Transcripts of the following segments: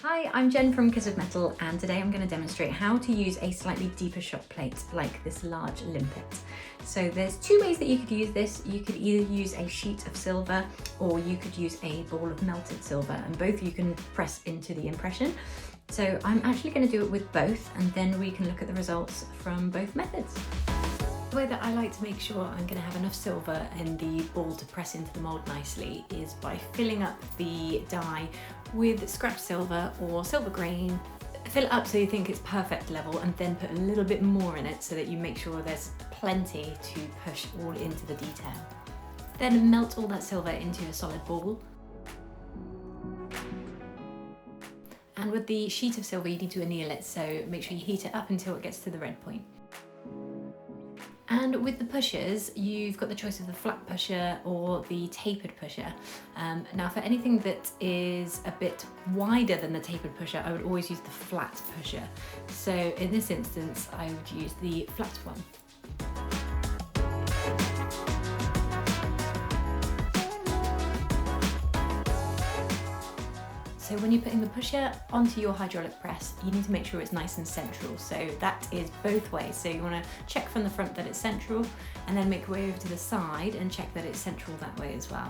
Hi, I'm Jen from Kiss of Metal, and today I'm going to demonstrate how to use a slightly deeper shot plate like this large limpet. So there's two ways that you could use this. You could either use a sheet of silver or you could use a ball of melted silver, and both you can press into the impression. So I'm actually going to do it with both, and then we can look at the results from both methods. The way that I like to make sure I'm going to have enough silver in the ball to press into the mould nicely is by filling up the die with scratch silver or silver grain. Fill it up so you think it's perfect level, and then put a little bit more in it so that you make sure there's plenty to push all into the detail. Then melt all that silver into a solid ball. And with the sheet of silver you need to anneal it, so make sure you heat it up until it gets to the red point. And with the pushers, you've got the choice of the flat pusher or the tapered pusher. Now for anything that is a bit wider than the tapered pusher, I would always use the flat pusher. So in this instance, I would use the flat one. So when you're putting the pusher onto your hydraulic press, you need to make sure it's nice and central. So that is both ways. So you want to check from the front that it's central, and then make your way over to the side and check that it's central that way as well.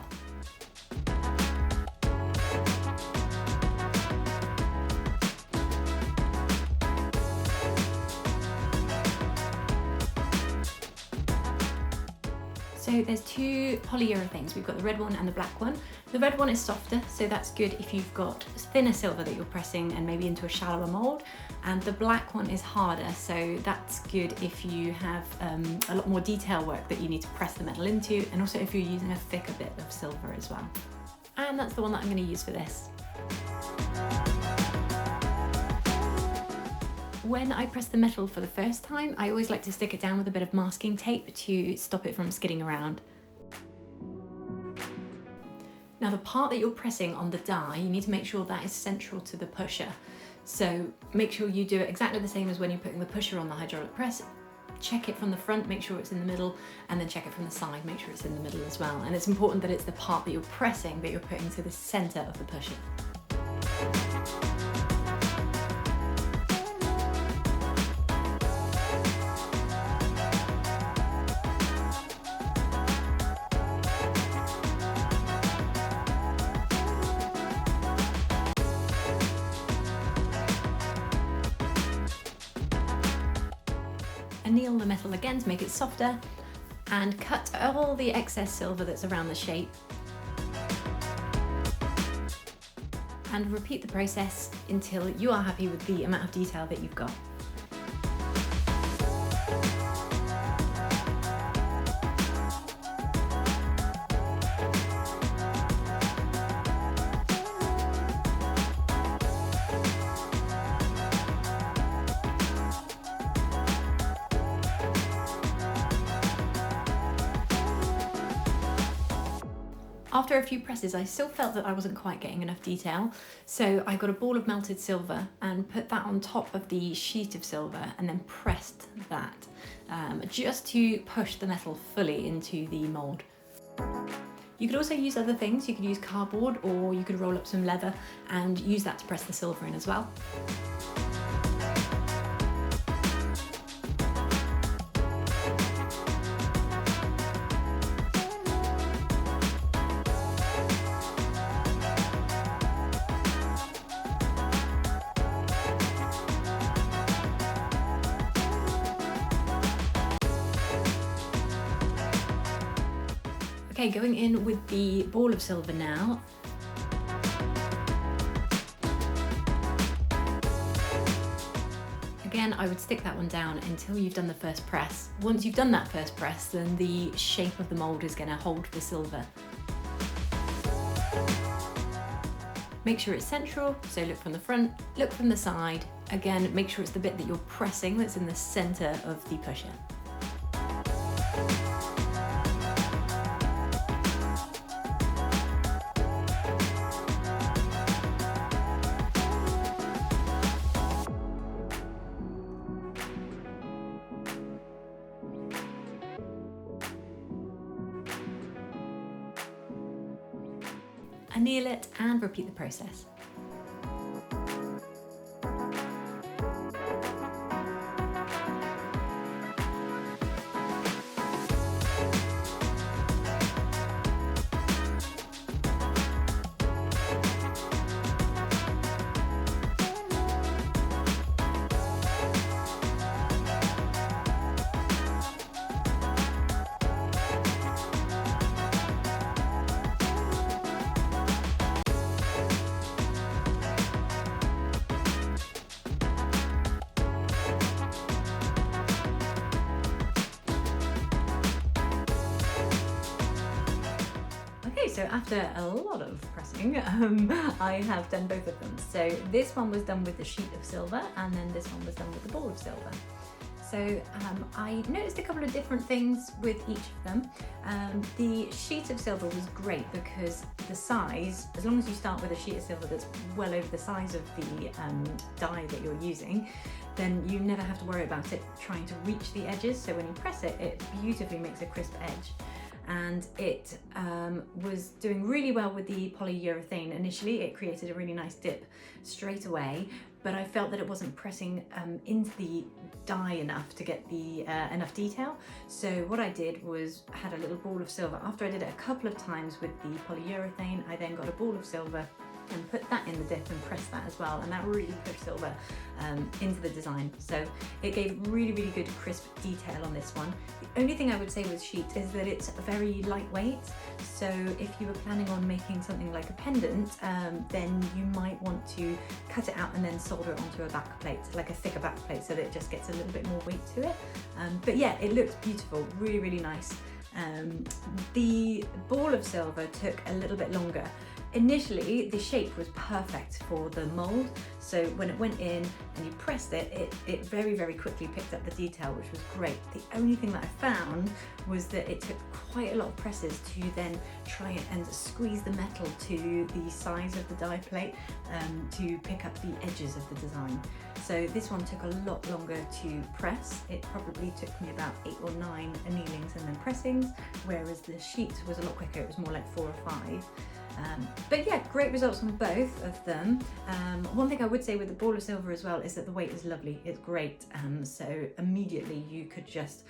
So there's two polyurethanes. We've got the red one and the black one. The red one is softer, so that's good if you've got thinner silver that you're pressing and maybe into a shallower mould. And the black one is harder, so that's good if you have a lot more detail work that you need to press the metal into, and also if you're using a thicker bit of silver as well. And that's the one that I'm going to use for this. When I press the metal for the first time, I always like to stick it down with a bit of masking tape to stop it from skidding around. Now the part that you're pressing on the die, you need to make sure that is central to the pusher. So make sure you do it exactly the same as when you're putting the pusher on the hydraulic press. Check it from the front, make sure it's in the middle, and then check it from the side, make sure it's in the middle as well. And it's important that it's the part that you're pressing that you're putting to the center of the pusher. Anneal the metal again to make it softer, and cut all the excess silver that's around the shape. And repeat the process until you are happy with the amount of detail that you've got. After a few presses, I still felt that I wasn't quite getting enough detail, so I got a ball of melted silver and put that on top of the sheet of silver and then pressed that just to push the metal fully into the mould. You could also use other things. You could use cardboard, or you could roll up some leather and use that to press the silver in as well. Okay, going in with the ball of silver now. Again, I would stick that one down until you've done the first press. Once you've done that first press, then the shape of the mould is going to hold the silver. Make sure it's central, so look from the front, look from the side. Again, make sure it's the bit that you're pressing that's in the center of the pusher. Anneal it and repeat the process. so after a lot of pressing, I have done both of them. So this one was done with the sheet of silver, and then this one was done with the ball of silver. So I noticed a couple of different things with each of them. The sheet of silver was great because the size, as long as you start with a sheet of silver that's well over the size of the die that you're using, then you never have to worry about it trying to reach the edges. So when you press it, it beautifully makes a crisp edge. And it was doing really well with the polyurethane. Initially, it created a really nice dip straight away, but I felt that it wasn't pressing into the die enough to get the enough detail. So what I did was had a little ball of silver. After I did it a couple of times with the polyurethane, I then got a ball of silver and put that in the dip and pressed that as well, and that really pushed silver into the design. So it gave really, really good crisp detail on this one. The only thing I would say with sheet is that it's very lightweight. So if you were planning on making something like a pendant, then you might want to cut it out and then solder it onto a back plate, like a thicker back plate, so that it just gets a little bit more weight to it. But yeah, it looks beautiful, really, really nice. The ball of silver took a little bit longer. Initially, the shape was perfect for the mold, so when it went in and you pressed it, it very, very quickly picked up the detail, which was great. The only thing that I found was that it took quite a lot of presses to then try and squeeze the metal to the size of the die plate to pick up the edges of the design. So this one took a lot longer to press. It probably took me about 8 or 9 annealings and then pressings, whereas the sheet was a lot quicker. It was more like 4 or 5. But yeah, great results on both of them. One thing I would say with the ball of silver as well is that the weight is lovely, it's great. So immediately you could just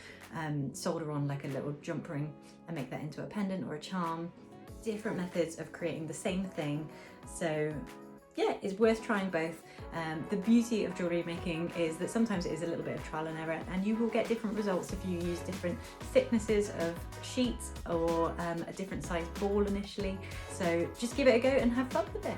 solder on like a little jump ring and make that into a pendant or a charm. Different methods of creating the same thing. So yeah, it's worth trying both. The beauty of jewellery making is that sometimes it is a little bit of trial and error, and you will get different results if you use different thicknesses of sheets or a different size ball initially. So just give it a go and have fun with it.